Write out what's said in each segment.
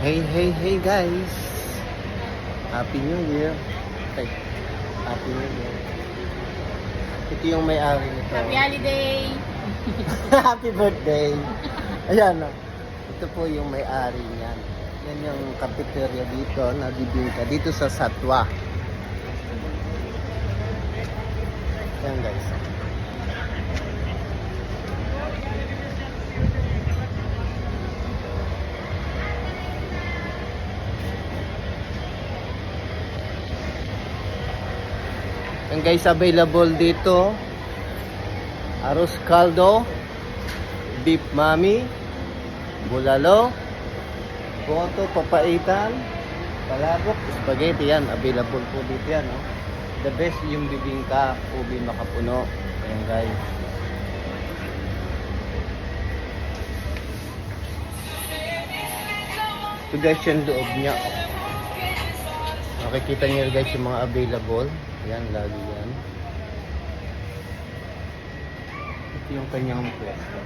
Hey guys! Happy New Year! Okay. Happy New Year! Ito yung may-ari nito. Happy holiday! Happy birthday! Ayan o. Ito po yung may-ari niyan. Yan yung cafeteria dito na bibingka. Dito sa Satwa. Ayan guys. Yan guys, available dito arroz caldo, beef mami, bulalo, boto, papaitan, palabok, spaghetti. Yan, available po dito yan, no? The best yung bibingka, ubi makapuno. Ayan guys. Ito guys yung loob niya. Makikita niyo guys yung mga available. Yan, lagi yan. Ito yung kanyang pwesto.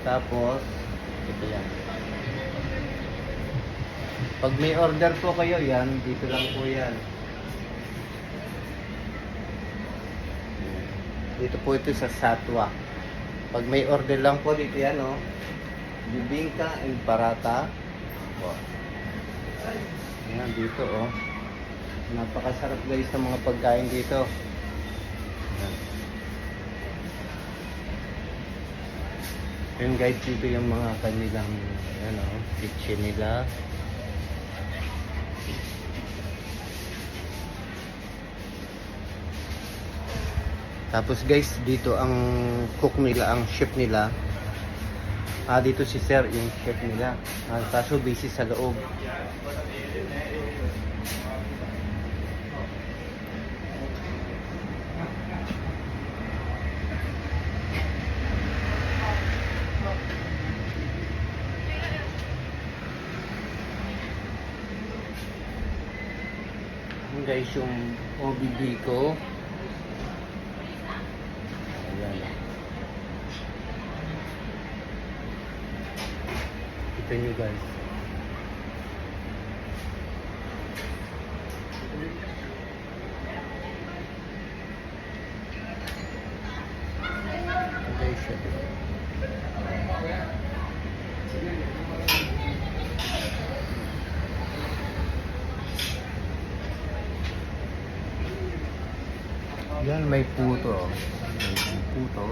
Tapos, ito yan. Pag may order po kayo yan, dito lang po yan. Dito po ito sa Satwa. Pag may order lang po dito yan, oh. Bibingka and parata. Oh. Ayan, dito oh. Napakasarap guys ng mga pagkain dito. Ayan. Ayan guys, dito yung mga kanilang ayan, oh, kitchen nila. Tapos guys, dito ang cook nila, ang chef nila. Dito si Sir, yung chef nila. Kaso busy sa loob. Yung guys, yung OBB ko. Ayan. Kita nyo guys. Okay, siya. Yan, may puto. May puto.